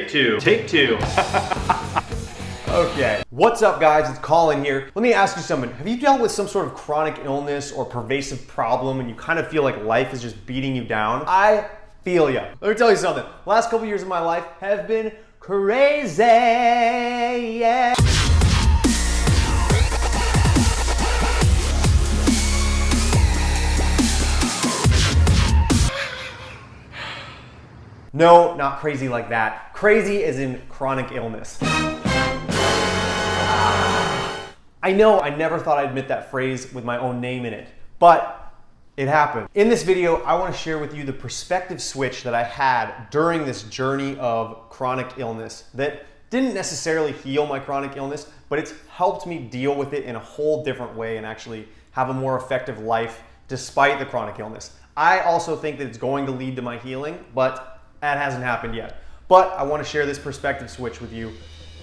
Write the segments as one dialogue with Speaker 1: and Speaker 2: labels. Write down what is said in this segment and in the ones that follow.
Speaker 1: Take two.
Speaker 2: Okay. What's up, guys? It's Colin here. Let me ask you something. Have you dealt with some sort of chronic illness or pervasive problem and you kind of feel like life is just beating you down? I feel ya. Let me tell you something. The last couple years of my life have been crazy. Yeah. No, not crazy like that. Crazy as in chronic illness. I know I never thought I'd admit that phrase with my own name in it, but it happened. In this video, I want to share with you the perspective switch that I had during this journey of chronic illness that didn't necessarily heal my chronic illness, but it's helped me deal with it in a whole different way and actually have a more effective life despite the chronic illness. I also think that it's going to lead to my healing, but that hasn't happened yet. But I want to share this perspective switch with you.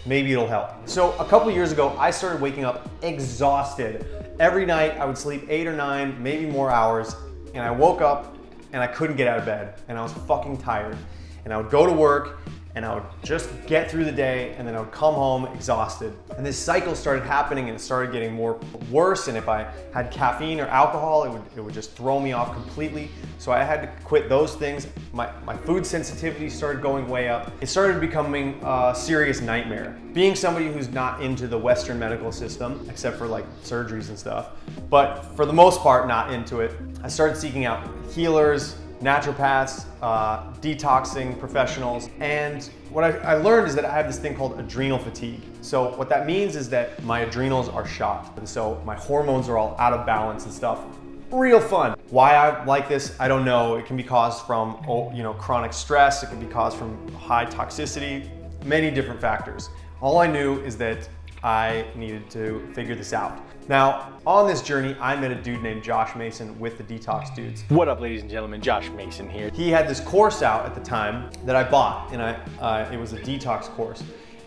Speaker 2: Maybe it'll help. So a couple years ago, I started waking up exhausted. Every night I would sleep 8 or 9, maybe more hours, and I woke up and I couldn't get out of bed and I was fucking tired. And I would go to work and I would just get through the day and then I would come home exhausted. And this cycle started happening and it started getting worse. And if I had caffeine or alcohol, it would just throw me off completely. So I had to quit those things. My food sensitivity started going way up. It started becoming a serious nightmare. Being somebody who's not into the Western medical system, except for like surgeries and stuff, but for the most part, not into it, I started seeking out healers, naturopaths, detoxing professionals, and what I learned is that I have this thing called adrenal fatigue. So what that means is that my adrenals are shot, and so my hormones are all out of balance and stuff. Real fun. Why I like this, I don't know. It can be caused from chronic stress. It can be caused from high toxicity, many different factors. All I knew is that I needed to figure this out. Now, on this journey, I met a dude named Josh Mason with the Detox Dudes.
Speaker 1: What up, ladies and gentlemen? Josh Mason here.
Speaker 2: He had this course out at the time that I bought, and it was a detox course.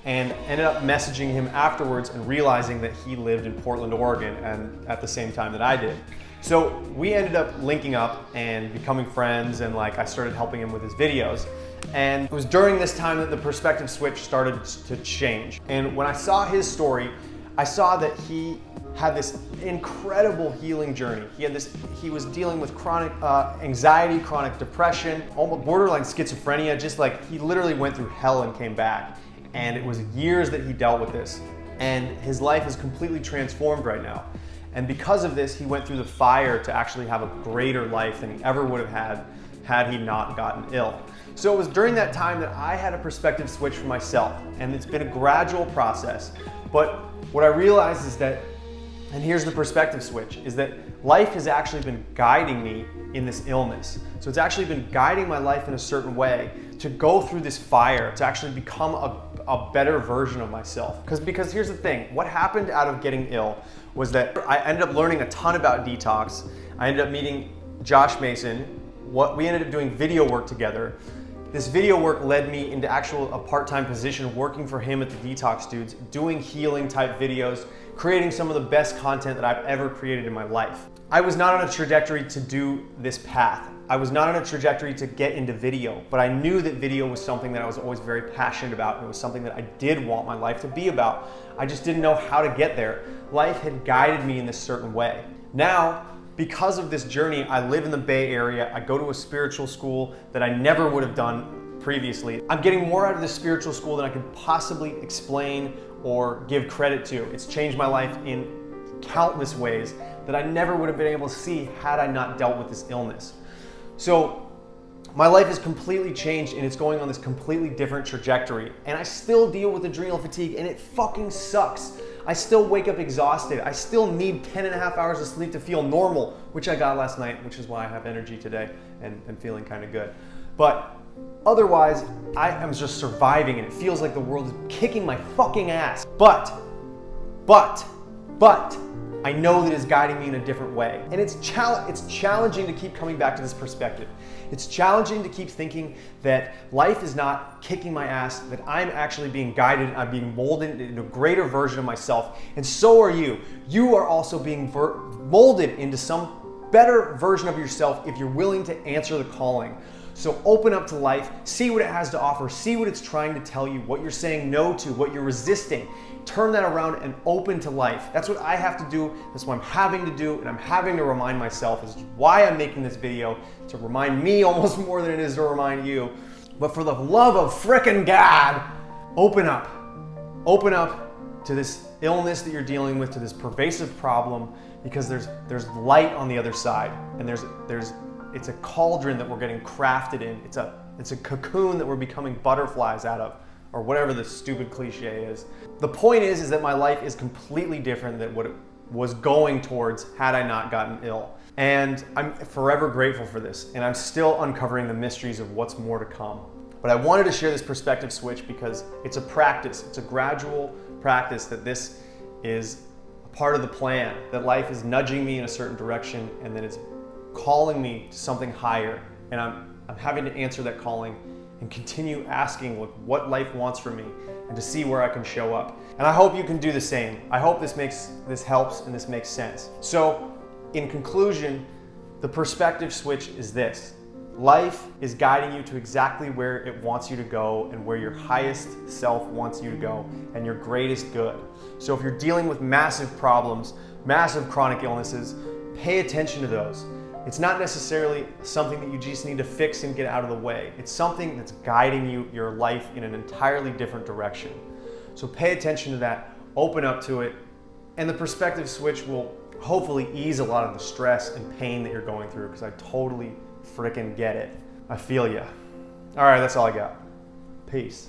Speaker 2: And ended up messaging him afterwards and realizing that he lived in Portland, Oregon, and at the same time that I did. So we ended up linking up and becoming friends, and I started helping him with his videos. And it was during this time that the perspective switch started to change. And when I saw his story, I saw that he had this incredible healing journey. He was dealing with chronic anxiety, chronic depression, almost borderline schizophrenia, just like he literally went through hell and came back. And it was years that he dealt with this. And his life is completely transformed right now. And because of this, he went through the fire to actually have a greater life than he ever would have had he not gotten ill. So it was during that time that I had a perspective switch for myself. And it's been a gradual process. But what I realized is that, and here's the perspective switch, is that life has actually been guiding me in this illness. So it's actually been guiding my life in a certain way to go through this fire, to actually become a better version of myself. Because here's the thing, what happened out of getting ill was that I ended up learning a ton about detox. I ended up meeting Josh Mason. We ended up doing video work together. This video work led me into a part-time position working for him at the Detox Dudes, doing healing type videos, creating some of the best content that I've ever created in my life. I was not on a trajectory to do this path. I was not on a trajectory to get into video, but I knew that video was something that I was always very passionate about, and it was something that I did want my life to be about. I just didn't know how to get there. Life had guided me in this certain way. Now, because of this journey, I live in the Bay Area. I go to a spiritual school that I never would have done previously. I'm getting more out of this spiritual school than I could possibly explain or give credit to. It's changed my life in countless ways that I never would have been able to see had I not dealt with this illness. So my life has completely changed and it's going on this completely different trajectory. And I still deal with adrenal fatigue and it fucking sucks. I still wake up exhausted. I still need 10.5 hours of sleep to feel normal, which I got last night, which is why I have energy today and feeling kind of good. But otherwise, I am just surviving and it feels like the world is kicking my fucking ass. But, I know that it's guiding me in a different way. And it's challenging to keep coming back to this perspective. It's challenging to keep thinking that life is not kicking my ass, that I'm actually being guided, I'm being molded into a greater version of myself. And so are you. You are also being molded into some better version of yourself if you're willing to answer the calling. So open up to life, see what it has to offer, see what it's trying to tell you, what you're saying no to, what you're resisting. Turn that around and open to life. That's what I have to do. That's what I'm having to do, and I'm having to remind myself. This is why I'm making this video, to remind me almost more than it is to remind you. But for the love of frickin' God, open up. Open up to this illness that you're dealing with, to this pervasive problem, because there's light on the other side, and it's a cauldron that we're getting crafted in. It's a cocoon that we're becoming butterflies out of, or whatever the stupid cliche is. The point is that my life is completely different than what it was going towards had I not gotten ill. And I'm forever grateful for this, and I'm still uncovering the mysteries of what's more to come. But I wanted to share this perspective switch because it's a practice. It's a gradual practice that this is a part of the plan, that life is nudging me in a certain direction, and that it's calling me to something higher. And I'm having to answer that calling and continue asking what life wants from me, and to see where I can show up. And I hope you can do the same. I hope this helps and this makes sense. So in conclusion, the perspective switch is this. Life is guiding you to exactly where it wants you to go, and where your highest self wants you to go, and your greatest good. So if you're dealing with massive problems, massive chronic illnesses, pay attention to those. It's not necessarily something that you just need to fix and get out of the way. It's something that's guiding your life in an entirely different direction. So pay attention to that, open up to it, and the perspective switch will hopefully ease a lot of the stress and pain that you're going through, because I totally frickin' get it. I feel ya. All right, that's all I got. Peace.